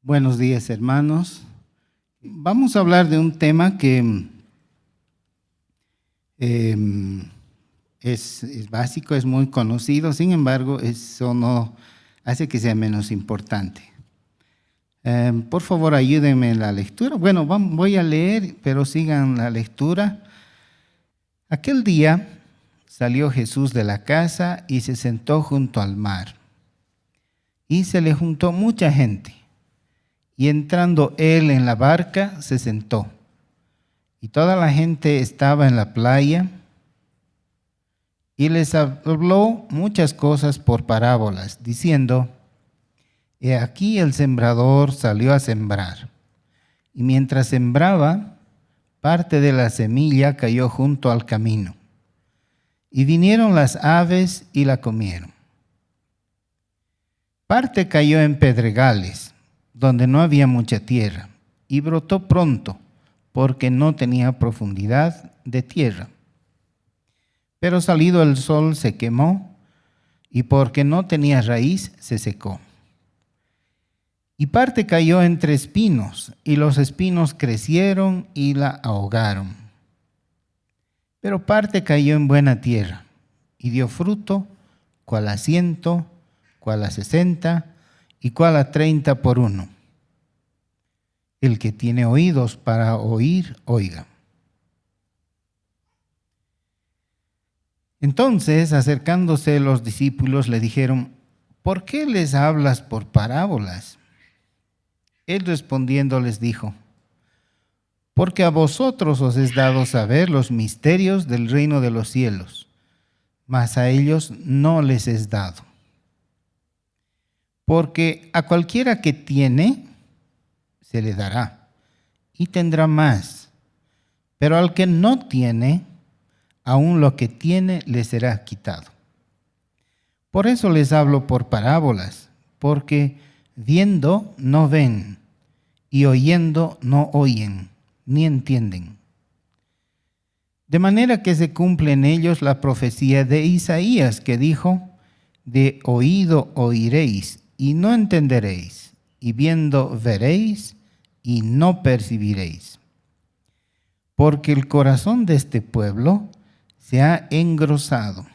Buenos días, hermanos. Vamos a hablar de un tema que es básico, es muy conocido, sin embargo, eso no hace que sea menos importante. Por favor, ayúdenme en la lectura. Bueno, voy a leer, pero sigan la lectura. Aquel día salió Jesús de la casa y se sentó junto al mar. Y se le juntó mucha gente. Y entrando él en la barca, se sentó. Y toda la gente estaba en la playa. Y les habló muchas cosas por parábolas, diciendo: He aquí el sembrador salió a sembrar. Y mientras sembraba, parte de la semilla cayó junto al camino. Y vinieron las aves y la comieron. Parte cayó en pedregales, donde no había mucha tierra, y brotó pronto, porque no tenía profundidad de tierra. Pero salido el sol se quemó, y porque no tenía raíz se secó. Y parte cayó entre espinos, y los espinos crecieron y la ahogaron. Pero parte cayó en buena tierra, y dio fruto, cual a 100, cual a 60, y cual a 30 por uno. El que tiene oídos para oír, oiga. Entonces, acercándose los discípulos, le dijeron: ¿por qué les hablas por parábolas? Él respondiendo les dijo: porque a vosotros os es dado saber los misterios del reino de los cielos, mas a ellos no les es dado. Porque a cualquiera que tiene, se le dará, y tendrá más. Pero al que no tiene, aún lo que tiene le será quitado. Por eso les hablo por parábolas, porque viendo no ven, y oyendo no oyen, ni entienden. De manera que se cumple en ellos la profecía de Isaías, que dijo: de oído oiréis, y no entenderéis, y viendo veréis, y no percibiréis. Porque el corazón de este pueblo se ha engrosado,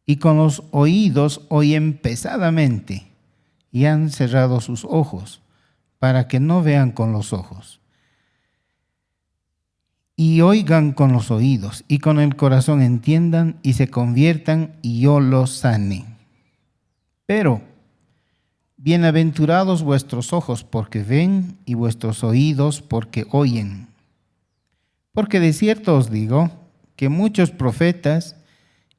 y con los oídos oyen pesadamente, y han cerrado sus ojos, para que no vean con los ojos, y oigan con los oídos, y con el corazón entiendan, y se conviertan, y yo los sane. Pero bienaventurados vuestros ojos porque ven, y vuestros oídos porque oyen. Porque de cierto os digo que muchos profetas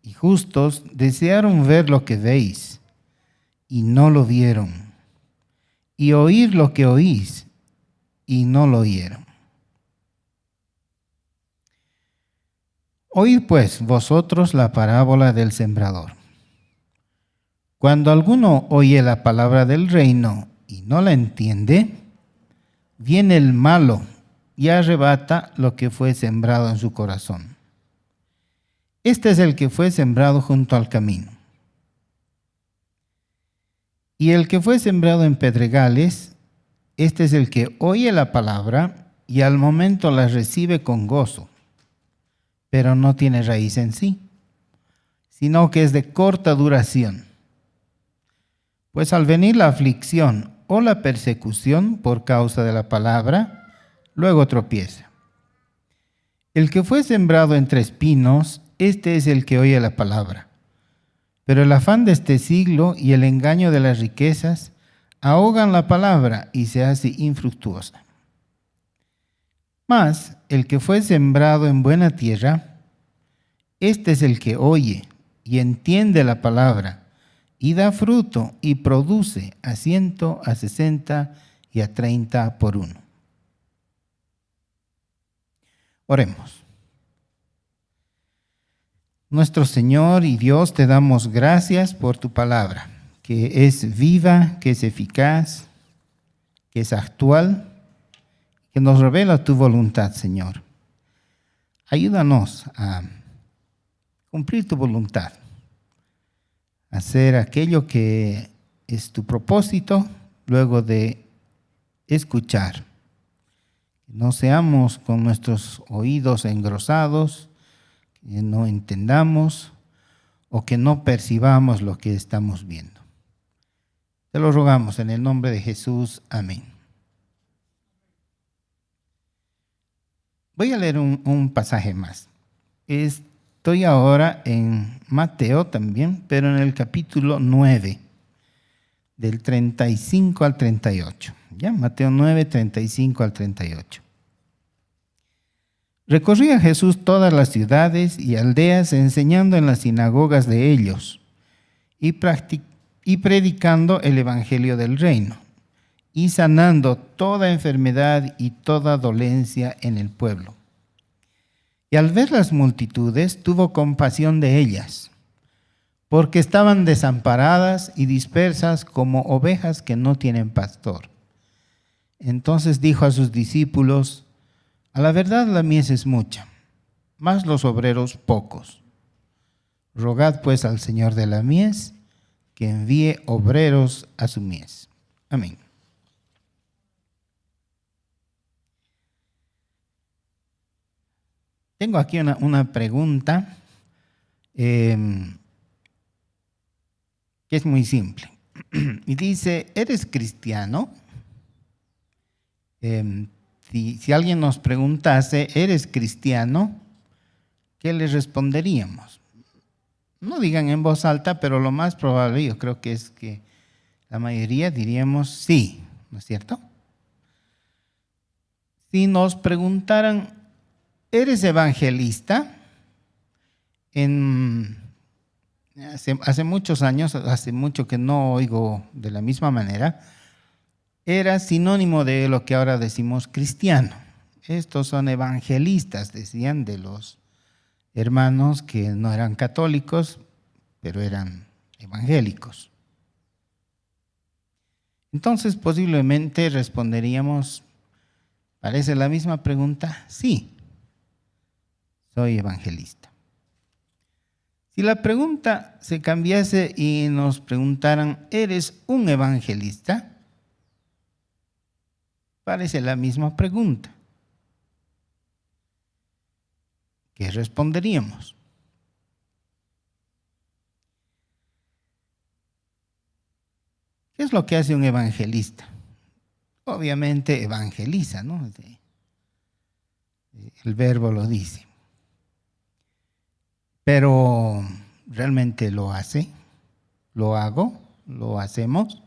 y justos desearon ver lo que veis, y no lo vieron, y oír lo que oís, y no lo oyeron. Oíd pues vosotros la parábola del sembrador. Cuando alguno oye la palabra del reino y no la entiende, viene el malo y arrebata lo que fue sembrado en su corazón. Este es el que fue sembrado junto al camino. Y el que fue sembrado en pedregales, este es el que oye la palabra y al momento la recibe con gozo, pero no tiene raíz en sí, sino que es de corta duración. Pues al venir la aflicción o la persecución por causa de la palabra, luego tropieza. El que fue sembrado entre espinos, este es el que oye la palabra. Pero el afán de este siglo y el engaño de las riquezas ahogan la palabra y se hace infructuosa. Mas el que fue sembrado en buena tierra, este es el que oye y entiende la palabra, y da fruto y produce a 100, a 60 y a 30 por uno. Oremos. Nuestro Señor y Dios, te damos gracias por tu palabra, que es viva, que es eficaz, que es actual, que nos revela tu voluntad, Señor. Ayúdanos a cumplir tu voluntad, hacer aquello que es tu propósito luego de escuchar. No seamos con nuestros oídos engrosados, que no entendamos o que no percibamos lo que estamos viendo. Te lo rogamos en el nombre de Jesús. Amén. Voy a leer un pasaje más. Estoy ahora en Mateo también, pero en el capítulo 9, del 35 al 38. ¿Ya? Mateo 9, 35 al 38. Recorría Jesús todas las ciudades y aldeas, enseñando en las sinagogas de ellos y predicando el evangelio del reino, y sanando toda enfermedad y toda dolencia en el pueblo. Y al ver las multitudes, tuvo compasión de ellas, porque estaban desamparadas y dispersas como ovejas que no tienen pastor. Entonces dijo a sus discípulos: a la verdad la mies es mucha, mas los obreros pocos. Rogad pues al Señor de la mies que envíe obreros a su mies. Amén. Tengo aquí una pregunta que es muy simple. Y dice: ¿eres cristiano? Si alguien nos preguntase: ¿eres cristiano?, ¿qué le responderíamos? No digan en voz alta, pero lo más probable yo creo que es que la mayoría diríamos sí, ¿no es cierto? Si nos preguntaran: ¿eres evangelista? Hace muchos años, hace mucho que no oigo de la misma manera, era sinónimo de lo que ahora decimos cristiano. Estos son evangelistas, decían de los hermanos que no eran católicos, pero eran evangélicos. Entonces posiblemente responderíamos, ¿parece la misma pregunta? Sí, soy evangelista. Si la pregunta se cambiase y nos preguntaran: ¿eres un evangelista?, parece la misma pregunta. ¿Qué responderíamos? ¿Qué es lo que hace un evangelista? Obviamente evangeliza, ¿no? El verbo lo dice. Pero ¿realmente lo hace? ¿Lo hago? ¿Lo hacemos?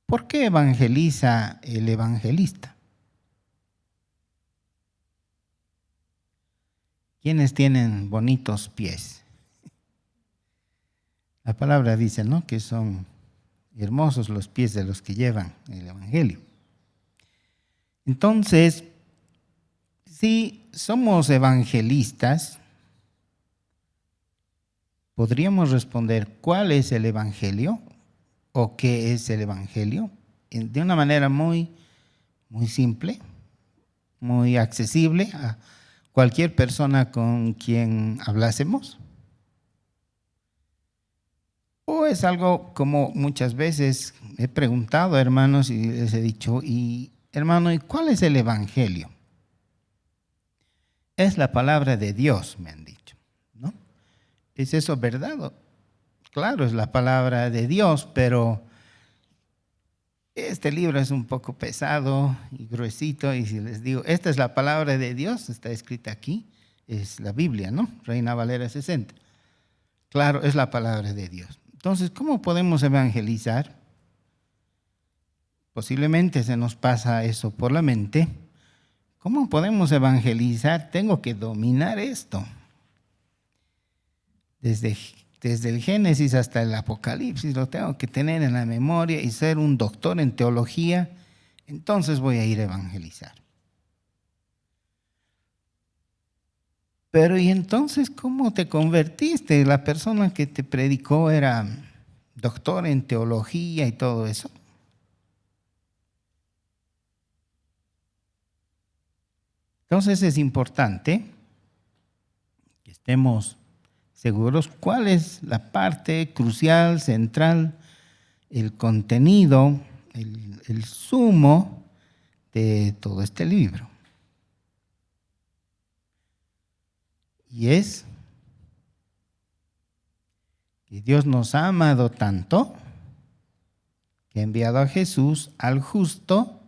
¿Por qué evangeliza el evangelista? ¿Quiénes tienen bonitos pies? La palabra dice, ¿no?, que son hermosos los pies de los que llevan el evangelio. Entonces, si somos evangelistas, podríamos responder: ¿cuál es el evangelio? ¿O qué es el evangelio? De una manera muy, muy simple, muy accesible a cualquier persona con quien hablásemos. ¿O es algo como muchas veces he preguntado a hermanos y les he dicho: y hermano, ¿y cuál es el evangelio? Es la palabra de Dios, me han dicho, ¿no? ¿Es eso verdad? Claro, es la palabra de Dios, pero este libro es un poco pesado y gruesito, y si les digo, esta es la palabra de Dios, está escrita aquí, es la Biblia, ¿no? Reina Valera 60. Claro, es la palabra de Dios. Entonces, ¿cómo podemos evangelizar? Posiblemente se nos pasa eso por la mente. ¿Cómo podemos evangelizar? Tengo que dominar esto. Desde el Génesis hasta el Apocalipsis lo tengo que tener en la memoria y ser un doctor en teología. Entonces voy a ir a evangelizar. Pero ¿y entonces cómo te convertiste? La persona que te predicó era doctor en teología y todo eso. Entonces es importante que estemos seguros cuál es la parte crucial, central, el contenido, el sumo de todo este libro. Y es que Dios nos ha amado tanto que ha enviado a Jesús, al justo,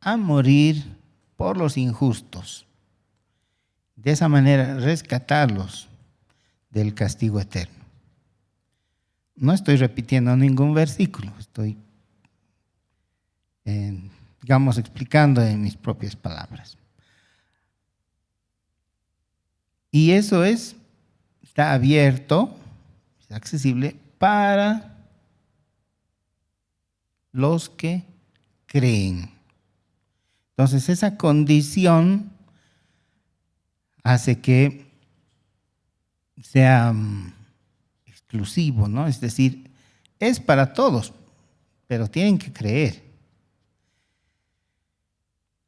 a morir por los injustos. De esa manera rescatarlos del castigo eterno. No estoy repitiendo ningún versículo, estoy, digamos, explicando en mis propias palabras. Y eso está abierto, está accesible para los que creen. Entonces, esa condición hace que sea exclusivo, ¿no? Es decir, es para todos, pero tienen que creer.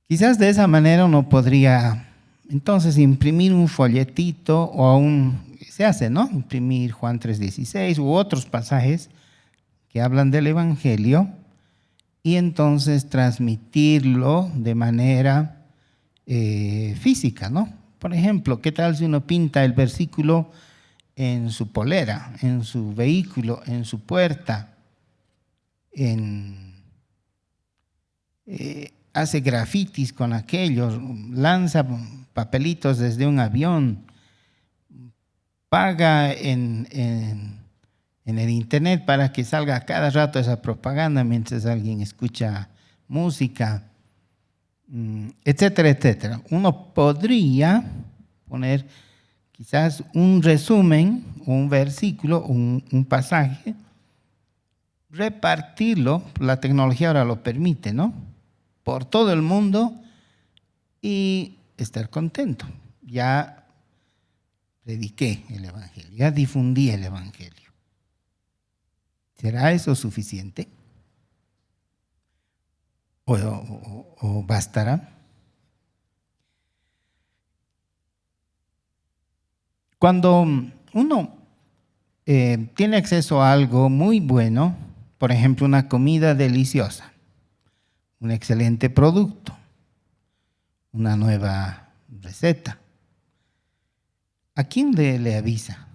Quizás de esa manera uno podría entonces imprimir un folletito o se hace, ¿no? Imprimir Juan 3:16 u otros pasajes que hablan del Evangelio y entonces transmitirlo de manera física, ¿no? Por ejemplo, ¿qué tal si uno pinta el versículo en su polera, en su vehículo, en su puerta, hace grafitis con aquellos, lanza papelitos desde un avión, paga en el internet para que salga cada rato esa propaganda mientras alguien escucha música, etcétera, etcétera? Uno podría poner quizás un resumen, un versículo, un pasaje, repartirlo, la tecnología ahora lo permite, ¿no? Por todo el mundo y estar contento. Ya prediqué el Evangelio, ya difundí el Evangelio. ¿Será eso suficiente? ¿O bastará? Cuando uno tiene acceso a algo muy bueno, por ejemplo, una comida deliciosa, un excelente producto, una nueva receta, ¿a quién le avisa?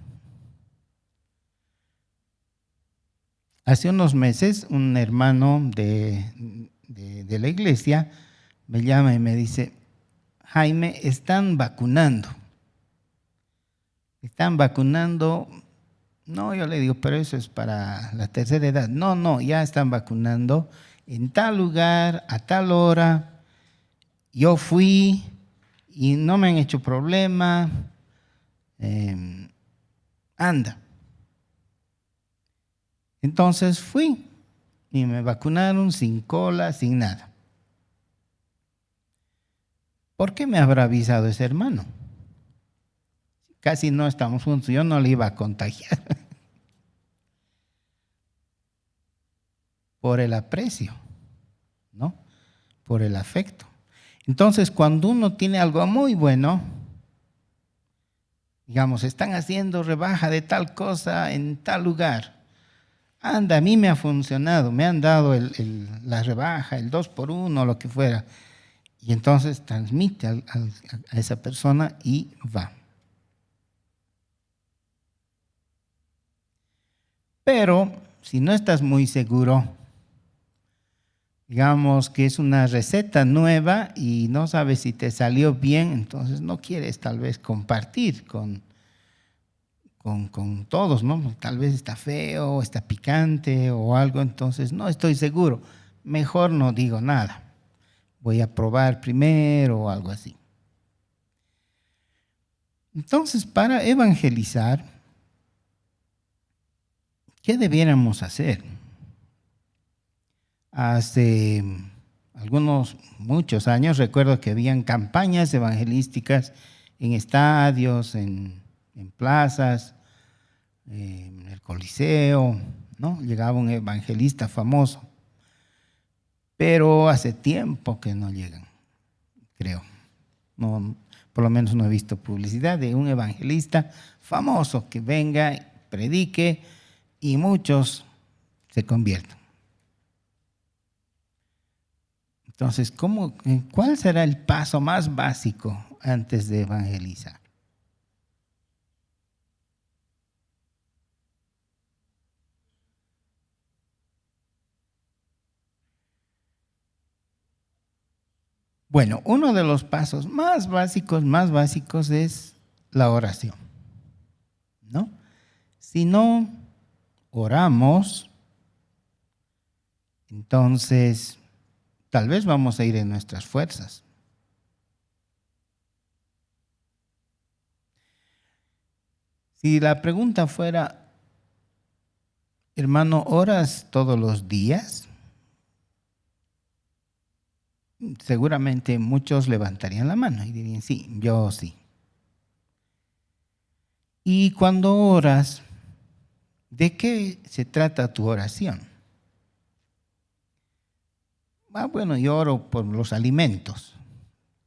Hace unos meses un hermano de la iglesia me llama y me dice: Jaime, están vacunando. Están vacunando. No, yo le digo, pero eso es para la tercera edad. No, ya están vacunando en tal lugar, a tal hora. Yo fui y no me han hecho problema. Anda. Entonces fui y me vacunaron sin cola, sin nada. ¿Por qué me habrá avisado ese hermano? Casi no estamos juntos, yo no le iba a contagiar. Por el aprecio, ¿no? Por el afecto. Entonces, cuando uno tiene algo muy bueno, digamos, están haciendo rebaja de tal cosa en tal lugar. Anda, a mí me ha funcionado, me han dado la rebaja, el 2x1, lo que fuera. Y entonces transmite a esa persona y va. Pero si no estás muy seguro, digamos que es una receta nueva y no sabes si te salió bien, entonces no quieres tal vez compartir con todos, ¿no? Tal vez está feo, está picante o algo, entonces no estoy seguro. Mejor no digo nada. Voy a probar primero o algo así. Entonces, para evangelizar, ¿qué debiéramos hacer? Hace muchos años, recuerdo que habían campañas evangelísticas en estadios, en plazas, en el Coliseo, ¿no? Llegaba un evangelista famoso, pero hace tiempo que no llegan, creo. No, por lo menos no he visto publicidad de un evangelista famoso que venga, predique y muchos se conviertan. Entonces, ¿cuál será el paso más básico antes de evangelizar? Bueno, uno de los pasos más básicos es la oración, ¿no? Si no oramos, entonces tal vez vamos a ir en nuestras fuerzas. Si la pregunta fuera, hermano, ¿oras todos los días? Seguramente muchos levantarían la mano y dirían, sí, yo sí. Y cuando oras, ¿de qué se trata tu oración? Bueno, yo oro por los alimentos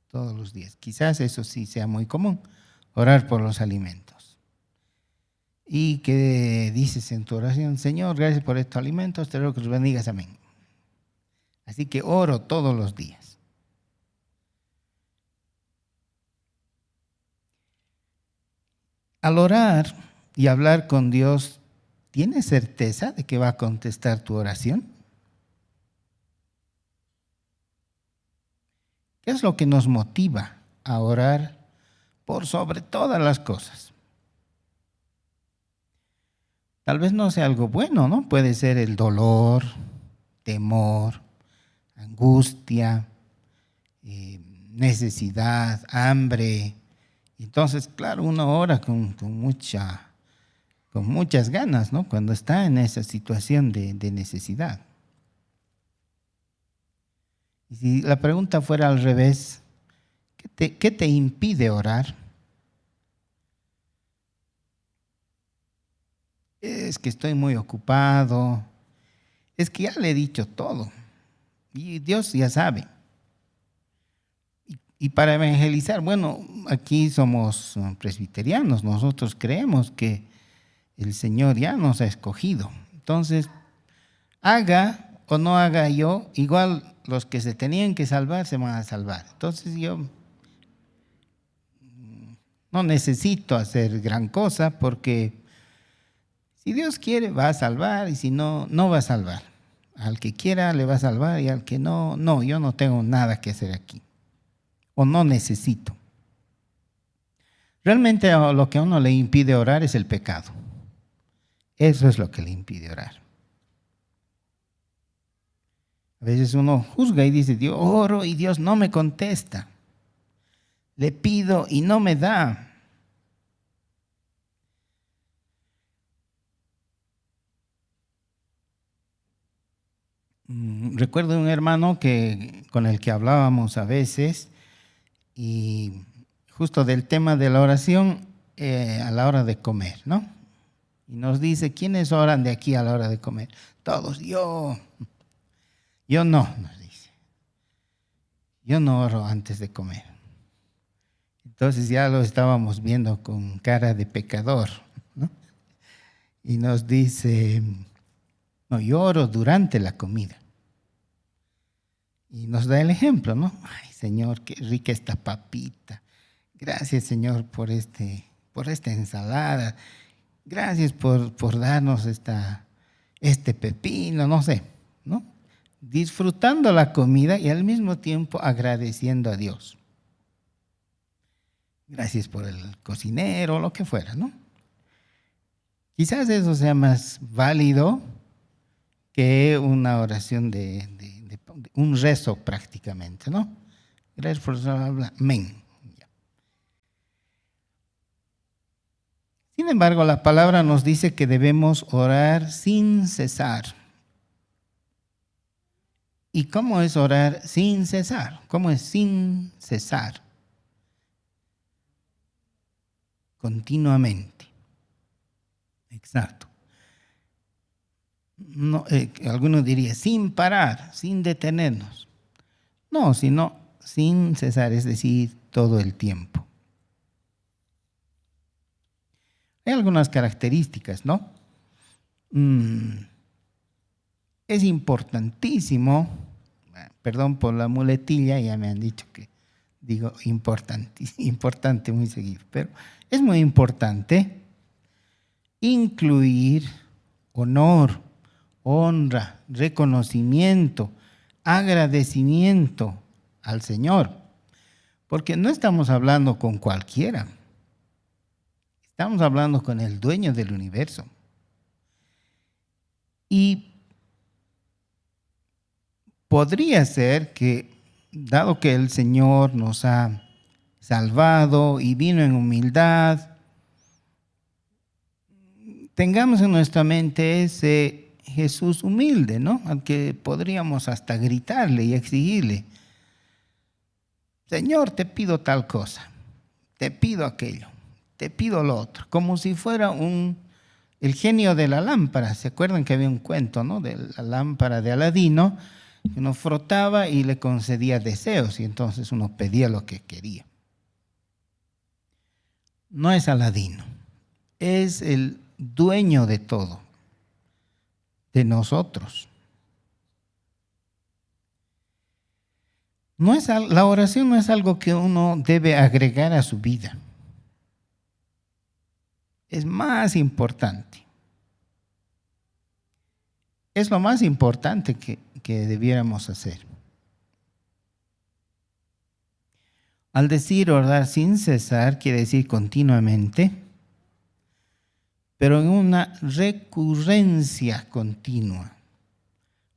todos los días. Quizás eso sí sea muy común, orar por los alimentos. ¿Y qué dices en tu oración? Señor, gracias por estos alimentos, te ruego que los bendigas, amén. Así que oro todos los días. Al orar y hablar con Dios, ¿tienes certeza de que va a contestar tu oración? ¿Qué es lo que nos motiva a orar por sobre todas las cosas? Tal vez no sea algo bueno, ¿no? Puede ser el dolor, temor, angustia, necesidad, hambre. Entonces, claro, uno ora con muchas ganas, ¿no? Cuando está en esa situación de necesidad. Y si la pregunta fuera al revés, ¿qué te impide orar? Es que estoy muy ocupado, es que ya le he dicho todo y Dios ya sabe. Y para evangelizar, bueno, aquí somos presbiterianos, nosotros creemos que el Señor ya nos ha escogido. Entonces, haga o no haga yo, igual los que se tenían que salvar se van a salvar. Entonces yo no necesito hacer gran cosa porque si Dios quiere va a salvar y si no, no va a salvar. Al que quiera le va a salvar y al que no, no, yo no tengo nada que hacer aquí o no necesito. Realmente lo que a uno le impide orar es el pecado. Eso es lo que le impide orar. A veces uno juzga y dice, Dios, oro y Dios no me contesta. Le pido y no me da. Recuerdo un hermano con el que hablábamos a veces y justo del tema de la oración a la hora de comer, ¿no? Y nos dice, ¿quiénes oran de aquí a la hora de comer? Todos, yo no, nos dice. Yo no oro antes de comer. Entonces ya lo estábamos viendo con cara de pecador, ¿no? Y nos dice, no, yo oro durante la comida. Y nos da el ejemplo, ¿no? Ay, Señor, qué rica esta papita. Gracias, Señor, por esta ensalada. Gracias por darnos este pepino, no sé, ¿no? Disfrutando la comida y al mismo tiempo agradeciendo a Dios. Gracias por el cocinero, lo que fuera, ¿no? Quizás eso sea más válido que una oración de un rezo prácticamente, ¿no? Gracias por hablar, amén. Sin embargo, la palabra nos dice que debemos orar sin cesar. ¿Y cómo es orar sin cesar? ¿Cómo es sin cesar? Continuamente. Exacto. No, algunos dirían sin parar, sin detenernos. No, sino sin cesar, es decir, todo el tiempo. Hay algunas características, ¿no? Es importantísimo, perdón por la muletilla, ya me han dicho que digo importante muy seguido, pero es muy importante incluir honor, honra, reconocimiento, agradecimiento al Señor, porque no estamos hablando con cualquiera, estamos hablando con el dueño del universo. Y podría ser que, dado que el Señor nos ha salvado y vino en humildad, tengamos en nuestra mente ese Jesús humilde, ¿no? Al que podríamos hasta gritarle y exigirle: Señor, te pido tal cosa, te pido aquello, te pido lo otro, como si fuera el genio de la lámpara. ¿Se acuerdan que había un cuento, ¿no?, de la lámpara de Aladino? Uno frotaba y le concedía deseos, y entonces uno pedía lo que quería. No es Aladino, es el dueño de todo, de nosotros. La oración no es algo que uno debe agregar a su vida. Es más importante. Es lo más importante que debiéramos hacer. Al decir orar sin cesar, quiere decir continuamente, pero en una recurrencia continua.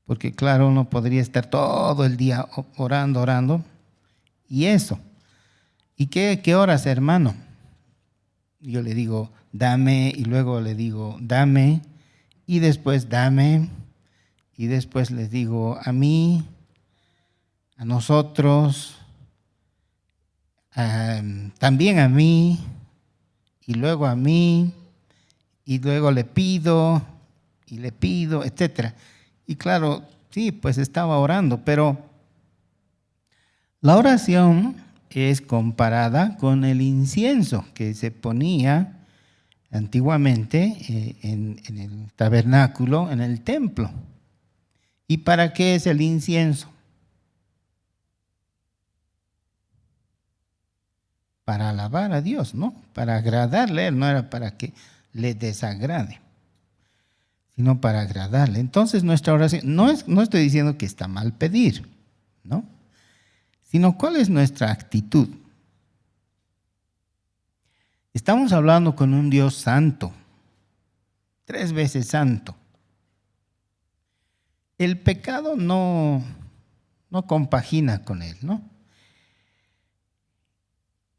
Porque claro, uno podría estar todo el día orando, y eso. ¿Y qué oras, hermano? Yo le digo, dame, y luego le digo, dame, y después dame, y después les digo, a mí, a nosotros, también a mí, y luego a mí, y luego le pido, etc. Y claro, sí, pues estaba orando, pero la oración es comparada con el incienso que se ponía antiguamente en el tabernáculo, en el templo. ¿Y para qué es el incienso? Para alabar a Dios, ¿no? Para agradarle, no era para que le desagrade, sino para agradarle. Entonces nuestra oración, no estoy diciendo que está mal pedir, ¿no?, sino cuál es nuestra actitud. Estamos hablando con un Dios santo, 3 veces santo. El pecado no compagina con él, ¿no?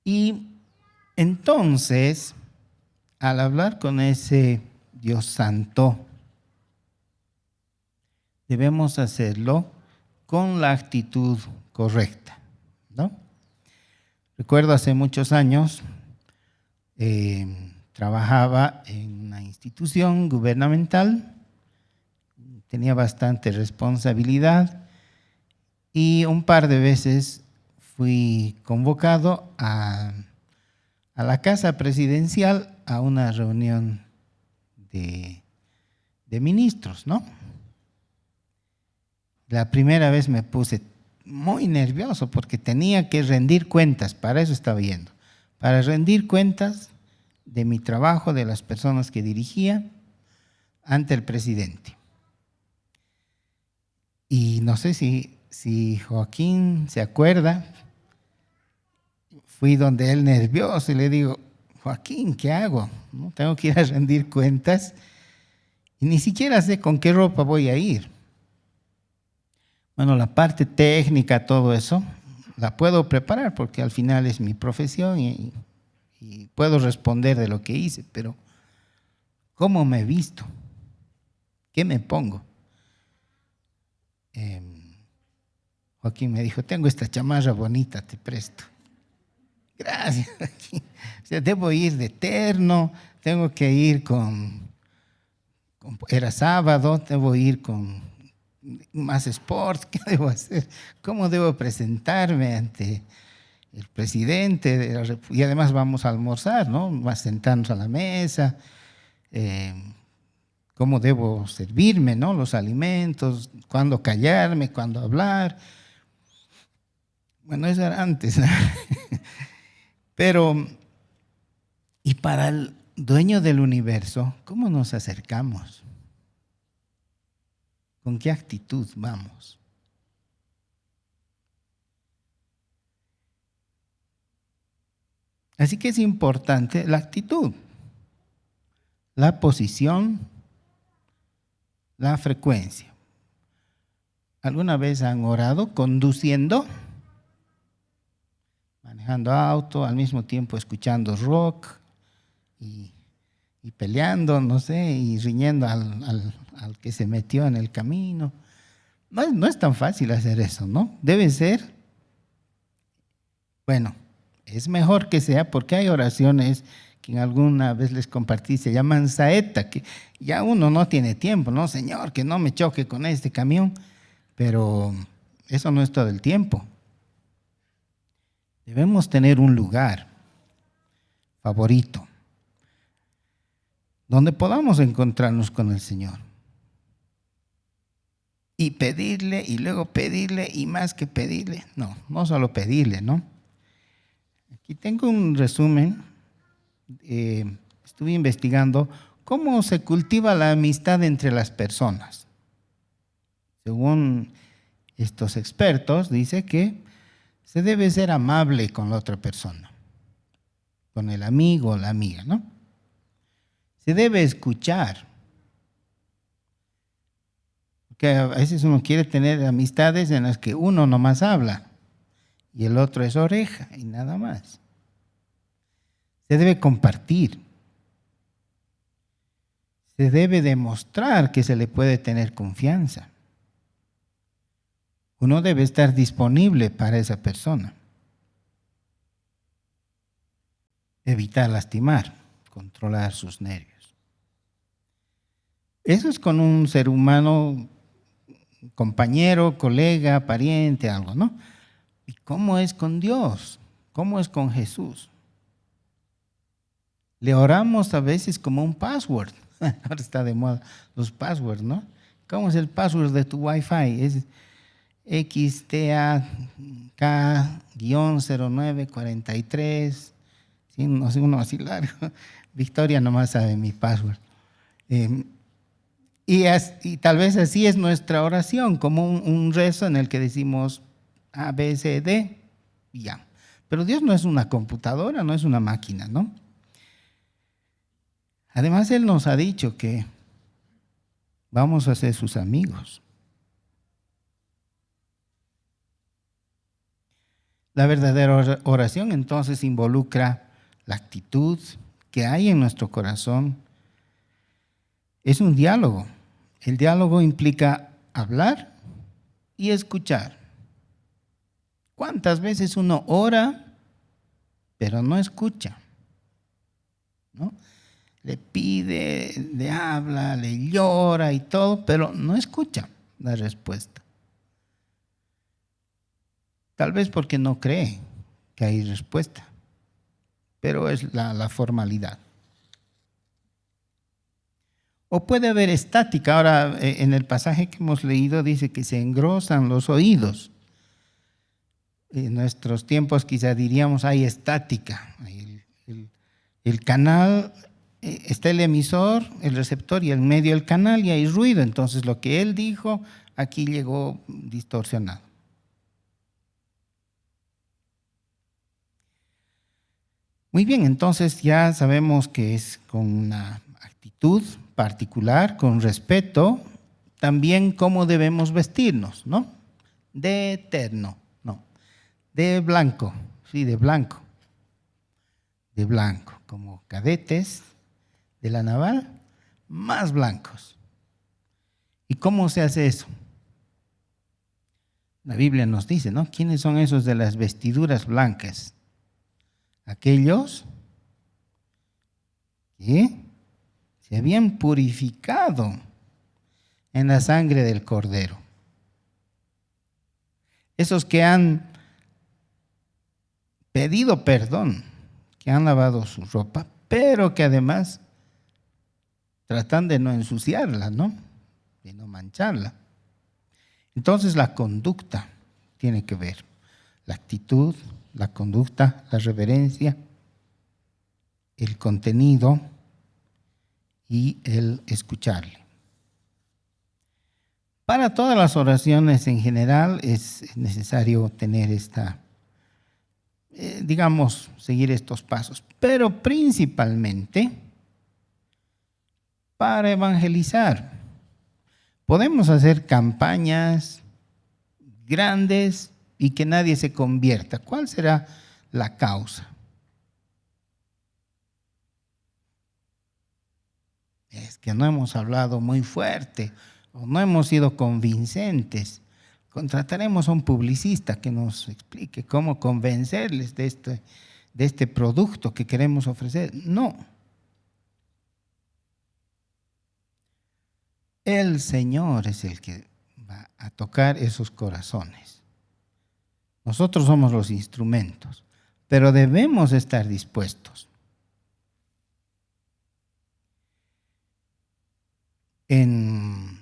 Y entonces, al hablar con ese Dios santo, debemos hacerlo con la actitud correcta, ¿no? Recuerdo hace muchos años, trabajaba en una institución gubernamental, tenía bastante responsabilidad y un par de veces fui convocado a la casa presidencial a una reunión de ministros, ¿no? La primera vez me puse muy nervioso porque tenía que rendir cuentas, para eso estaba yendo, para rendir cuentas de mi trabajo, de las personas que dirigía ante el presidente. Y no sé si Joaquín se acuerda, fui donde él nervioso y le digo, Joaquín, ¿qué hago? ¿No? Tengo que ir a rendir cuentas y ni siquiera sé con qué ropa voy a ir. Bueno, la parte técnica, todo eso, la puedo preparar porque al final es mi profesión y puedo responder de lo que hice, pero ¿cómo me he visto? ¿Qué me pongo? Joaquín me dijo, tengo esta chamarra bonita, te presto. Gracias. O sea, debo ir de terno, tengo que ir era sábado, debo ir con más sport. ¿Qué debo hacer? ¿Cómo debo presentarme ante el presidente? Y además vamos a almorzar, ¿no? Más sentarnos a la mesa. ¿Cómo debo servirme, ¿no?, los alimentos? ¿Cuándo callarme? ¿Cuándo hablar? Bueno, eso era antes. Pero, y para el dueño del universo, ¿cómo nos acercamos? ¿Con qué actitud vamos? Así que es importante la actitud, la posición, la frecuencia. ¿Alguna vez han orado conduciendo? Manejando auto, al mismo tiempo escuchando rock y peleando, no sé, y riñendo al que se metió en el camino. No es tan fácil hacer eso, ¿no? Debe ser, bueno, es mejor que sea, porque hay oraciones que alguna vez les compartí, se llaman saeta, que ya uno no tiene tiempo, ¿no? Señor, que no me choque con este camión, pero eso no es todo el tiempo. Debemos tener un lugar favorito donde podamos encontrarnos con el Señor y pedirle y luego pedirle y más que pedirle, no solo pedirle, ¿no? Aquí tengo un resumen, estuve investigando cómo se cultiva la amistad entre las personas. Según estos expertos, dice que se debe ser amable con la otra persona, con el amigo o la amiga, ¿no? Se debe escuchar, porque a veces uno quiere tener amistades en las que uno nomás habla y el otro es oreja y nada más. Se debe compartir. Se debe demostrar que se le puede tener confianza. Uno debe estar disponible para esa persona. Evitar lastimar, controlar sus nervios. Eso es con un ser humano, compañero, colega, pariente, algo, ¿no? ¿Y cómo es con Dios? ¿Cómo es con Jesús? Le oramos a veces como un password. Ahora está de moda los passwords, ¿no? ¿Cómo es el password de tu Wi-Fi? Es XTAK-0943. ¿Sí? No sé, uno así largo. Victoria nomás sabe mi password. Y tal vez así es nuestra oración, como un rezo en el que decimos A, B, C, D, y ya. Pero Dios no es una computadora, no es una máquina, ¿no? Además, Él nos ha dicho que vamos a ser sus amigos. La verdadera oración entonces involucra la actitud que hay en nuestro corazón. Es un diálogo. El diálogo implica hablar y escuchar. ¿Cuántas veces uno ora, pero no escucha? ¿No? Le pide, le habla, le llora y todo, pero no escucha la respuesta. Tal vez porque no cree que hay respuesta, pero es la formalidad. O puede haber estática. Ahora, en el pasaje que hemos leído dice que se engrosan los oídos. En nuestros tiempos quizá diríamos hay estática. El canal, está el emisor, el receptor y en medio el canal y hay ruido. Entonces lo que él dijo aquí llegó distorsionado. Muy bien, entonces ya sabemos que es con una actitud particular, con respeto, también cómo debemos vestirnos, ¿no? De eterno, no, de blanco, sí, de blanco, como cadetes de la naval, más blancos. ¿Y cómo se hace eso? La Biblia nos dice, ¿no? ¿Quiénes son esos de las vestiduras blancas? Aquellos que se habían purificado en la sangre del Cordero. Esos que han pedido perdón, que han lavado su ropa, pero que además tratan de no ensuciarla, ¿no? De no mancharla. Entonces la conducta tiene que ver. la actitud, la conducta, la reverencia, el contenido y el escucharle. Para todas las oraciones en general es necesario tener seguir estos pasos, pero principalmente para evangelizar. Podemos hacer campañas grandes y que nadie se convierta. ¿Cuál será la causa? Es que no hemos hablado muy fuerte o no hemos sido convincentes. Contrataremos a un publicista que nos explique cómo convencerles de este producto que queremos ofrecer. No. El Señor es el que va a tocar esos corazones. Nosotros somos los instrumentos, pero debemos estar dispuestos. En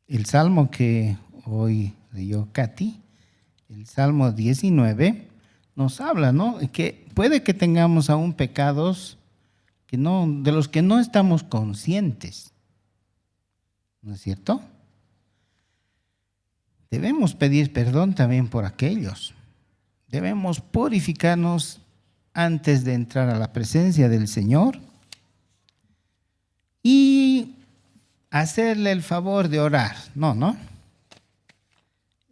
el salmo que hoy leyó Katy, el Salmo 19, nos habla, ¿no?, que puede que tengamos aún pecados de los que no estamos conscientes. ¿No es cierto? Debemos pedir perdón también por aquellos. Debemos purificarnos antes de entrar a la presencia del Señor y hacerle el favor de orar. No.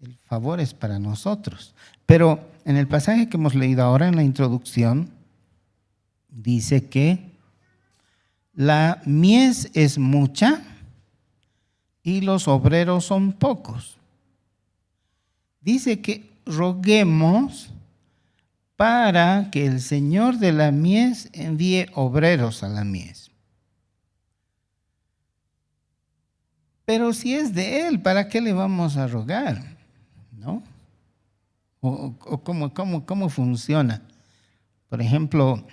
El favor es para nosotros. Pero en el pasaje que hemos leído ahora en la introducción, dice que la mies es mucha y los obreros son pocos. Dice que roguemos para que el Señor de la mies envíe obreros a la mies. Pero si es de Él, ¿para qué le vamos a rogar? ¿No? ¿O cómo funciona? Por ejemplo,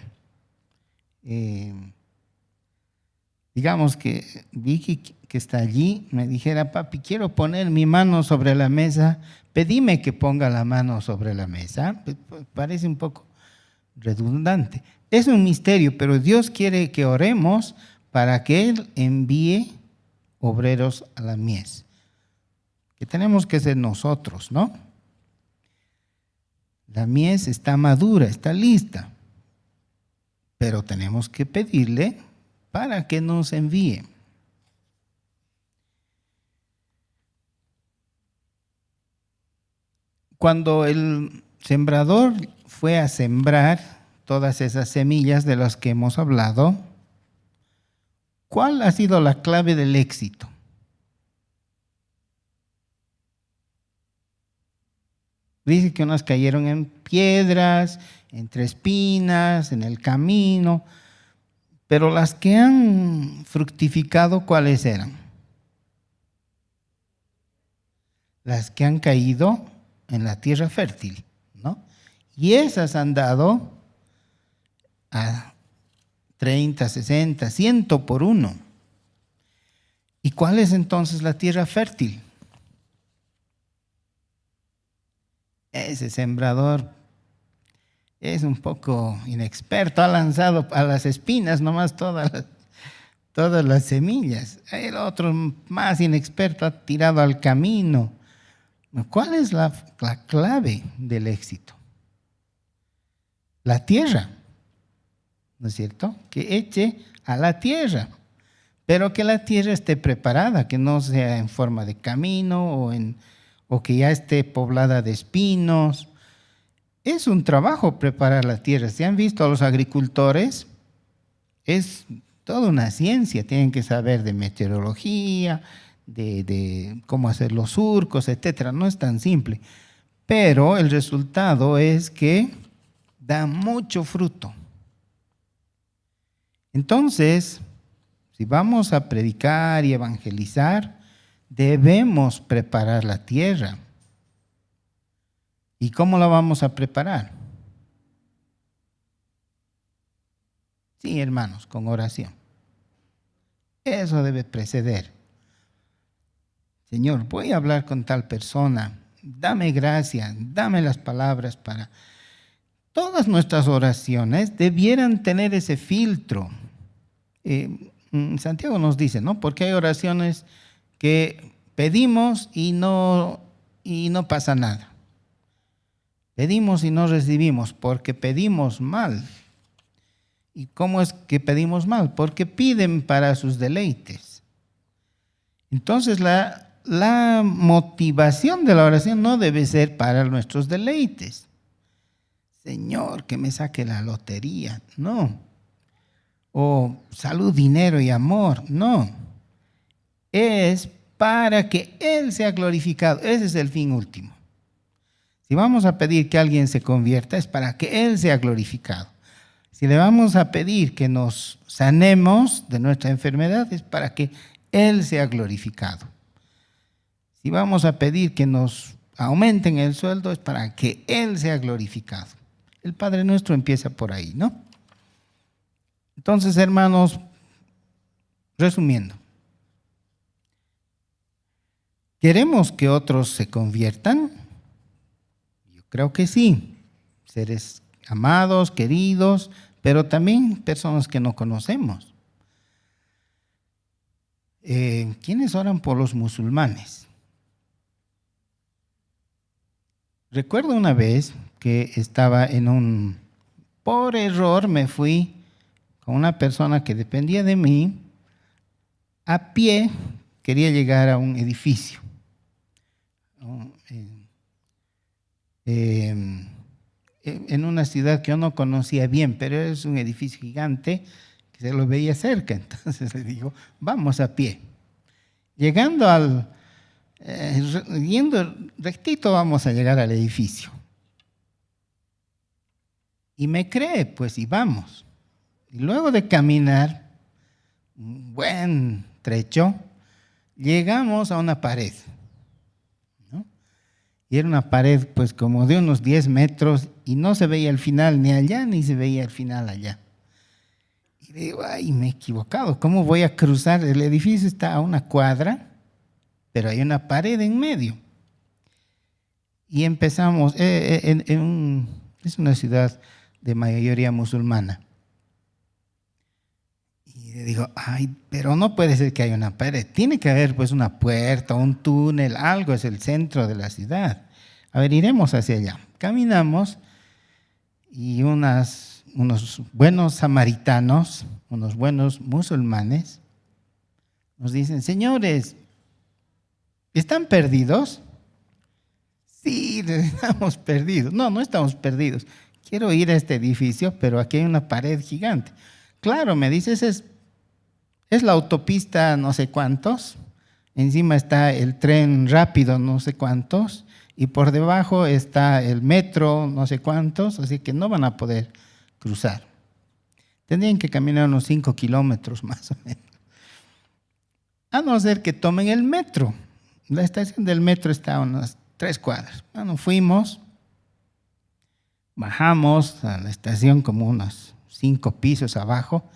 digamos que Vicky, que está allí, me dijera: papi, quiero poner mi mano sobre la mesa, pedime que ponga la mano sobre la mesa. Parece un poco redundante. Es un misterio, pero Dios quiere que oremos para que Él envíe obreros a la mies. Que tenemos que ser nosotros, ¿no? La mies está madura, está lista, pero tenemos que pedirle para que nos envíe. Cuando el sembrador fue a sembrar todas esas semillas de las que hemos hablado, ¿cuál ha sido la clave del éxito? Dice que unas cayeron en piedras, entre espinas, en el camino, pero las que han fructificado, ¿cuáles eran? Las que han caído en la tierra fértil, ¿no? Y esas han dado a 30, 60, 100 por uno. ¿Y cuál es entonces la tierra fértil? Ese sembrador es un poco inexperto, ha lanzado a las espinas nomás todas las semillas. El otro, más inexperto, ha tirado al camino. ¿Cuál es la clave del éxito? La tierra, ¿no es cierto? Que eche a la tierra, pero que la tierra esté preparada, que no sea en forma de camino o que ya esté poblada de espinos. Es un trabajo preparar la tierra. Si han visto a los agricultores, es toda una ciencia. Tienen que saber de meteorología, de cómo hacer los surcos, etcétera. No es tan simple. Pero el resultado es que da mucho fruto. Entonces, si vamos a predicar y evangelizar, debemos preparar la tierra. ¿Y cómo la vamos a preparar? Sí, hermanos, con oración. Eso debe preceder. Señor, voy a hablar con tal persona. dame gracia, dame las palabras para... Todas nuestras oraciones debieran tener ese filtro. Santiago nos dice, ¿no? Porque hay oraciones que pedimos y no pasa nada. Pedimos y no recibimos porque pedimos mal. ¿Y cómo es que pedimos mal? Porque piden para sus deleites. Entonces la motivación de la oración no debe ser para nuestros deleites. Señor, que me saque la lotería. No. O salud, dinero y amor. No. Es para que Él sea glorificado. Ese es el fin último. Si vamos a pedir que alguien se convierta, es para que Él sea glorificado. Si le vamos a pedir que nos sanemos de nuestra enfermedad, es para que Él sea glorificado. Si vamos a pedir que nos aumenten el sueldo, es para que Él sea glorificado. El Padre Nuestro empieza por ahí, ¿no? Entonces, hermanos, resumiendo, ¿queremos que otros se conviertan? Yo creo que sí, seres amados, queridos, pero también personas que no conocemos. ¿Quiénes oran por los musulmanes? Recuerdo una vez que estaba por error me fui con una persona que dependía de mí, a pie, quería llegar a un edificio. En una ciudad que yo no conocía bien, pero es un edificio gigante que se lo veía cerca. Entonces le digo, vamos a pie. Llegando yendo rectito vamos a llegar al edificio. Y me cree, pues, y vamos. Y luego de caminar un buen trecho, llegamos a una pared, ¿no? Y era una pared, pues, como de unos 10 metros y no se veía el final ni allá ni se veía el final allá. Y digo, ay, me he equivocado. ¿Cómo voy a cruzar? El edificio está a una cuadra, pero hay una pared en medio. Y empezamos, es una ciudad de mayoría musulmana. Y le digo, ay, pero no puede ser que haya una pared. Tiene que haber pues una puerta, un túnel, algo, es el centro de la ciudad. A ver, iremos hacia allá. Caminamos y unos buenos samaritanos, unos buenos musulmanes, nos dicen, señores, ¿están perdidos? Sí, estamos perdidos. No, no estamos perdidos. Quiero ir a este edificio, pero aquí hay una pared gigante. Claro, me dices, es la autopista no sé cuántos, encima está el tren rápido no sé cuántos, y por debajo está el metro no sé cuántos, así que no van a poder cruzar. Tendrían que caminar unos 5 kilómetros más o menos. A no ser que tomen el metro. La estación del metro está a unas 3 cuadras. Bueno, fuimos, bajamos a la estación como unos 5 pisos abajo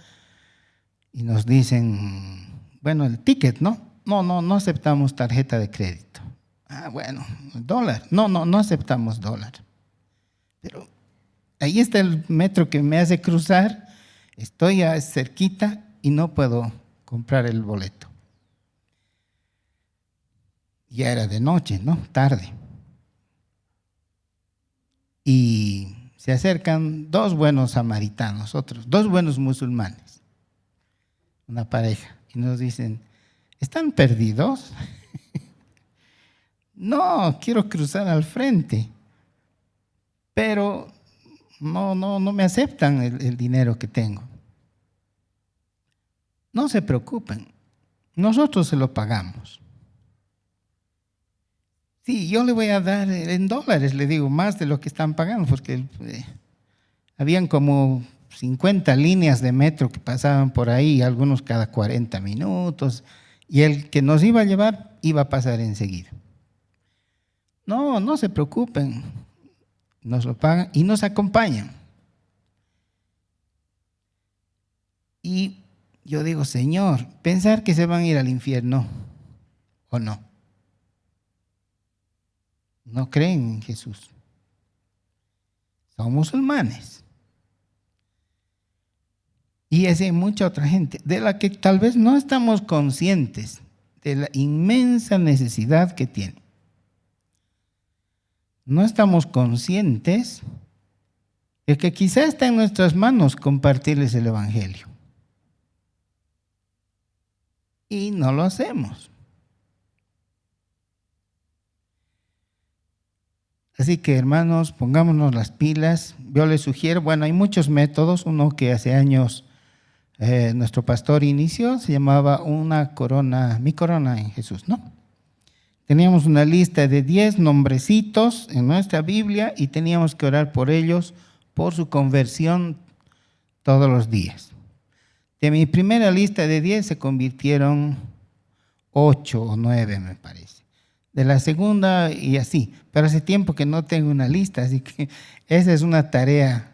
y nos dicen, bueno, el ticket, ¿no? No aceptamos tarjeta de crédito. Ah, bueno, dólar. No aceptamos dólar. Pero ahí está el metro que me hace cruzar, estoy cerquita y no puedo comprar el boleto. Ya era de noche, ¿no? Tarde. Y se acercan 2 buenos samaritanos, otros 2 buenos musulmanes, una pareja, y nos dicen, ¿están perdidos? No, quiero cruzar al frente, pero no me aceptan el dinero que tengo. No se preocupen, nosotros se lo pagamos. Sí, yo le voy a dar en dólares, le digo, más de lo que están pagando, porque habían como 50 líneas de metro que pasaban por ahí, algunos cada 40 minutos, y el que nos iba a llevar iba a pasar enseguida. No se preocupen, nos lo pagan y nos acompañan. Y yo digo, Señor, pensar que se van a ir al infierno, ¿o no? no creen en Jesús. Son musulmanes. Y así hay mucha otra gente de la que tal vez no estamos conscientes de la inmensa necesidad que tiene. No estamos conscientes de que quizá está en nuestras manos compartirles el Evangelio. Y no lo hacemos. Así que, hermanos, pongámonos las pilas. Yo les sugiero, bueno, hay muchos métodos. Uno que hace años nuestro pastor inició, se llamaba Mi Corona en Jesús, ¿no? Teníamos una lista de 10 nombrecitos en nuestra Biblia y teníamos que orar por ellos, por su conversión todos los días. De mi primera lista de 10 se convirtieron 8 o 9, me parece. De la segunda y así. Pero hace tiempo que no tengo una lista, así que esa es una tarea.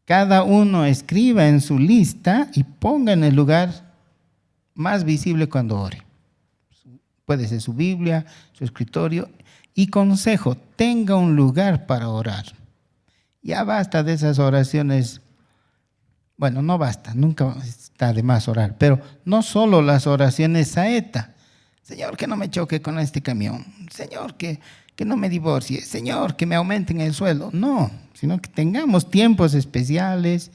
Cada uno escriba en su lista y ponga en el lugar más visible cuando ore. Puede ser su Biblia, su escritorio. Y consejo, tenga un lugar para orar. Ya basta de esas oraciones. Bueno, no basta, nunca está de más orar. Pero no solo las oraciones saeta. Señor, que no me choque con este camión. Señor, que no me divorcie. Señor, que me aumenten el sueldo. No, sino que tengamos tiempos especiales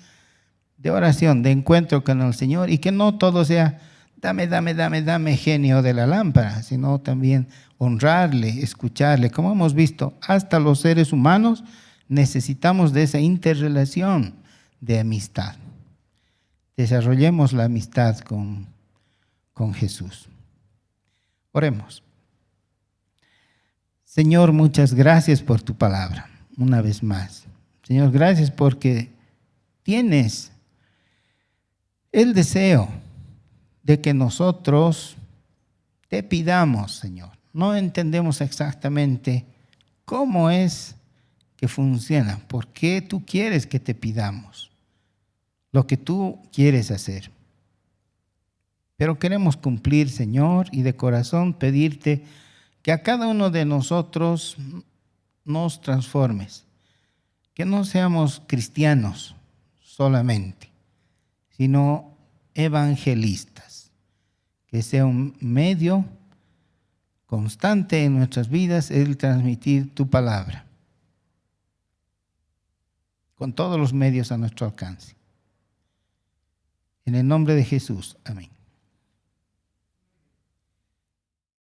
de oración, de encuentro con el Señor, y que no todo sea dame, genio de la lámpara, sino también honrarle, escucharle. Como hemos visto, hasta los seres humanos necesitamos de esa interrelación de amistad. Desarrollemos la amistad con Jesús. Oremos. Señor, muchas gracias por tu palabra, una vez más. Señor, gracias porque tienes el deseo de que nosotros te pidamos, Señor. No entendemos exactamente cómo es que funciona, por qué tú quieres que te pidamos lo que tú quieres hacer. Pero queremos cumplir, Señor, y de corazón pedirte que a cada uno de nosotros nos transformes, que no seamos cristianos solamente, sino evangelistas, que sea un medio constante en nuestras vidas el transmitir tu palabra, con todos los medios a nuestro alcance. En el nombre de Jesús, amén.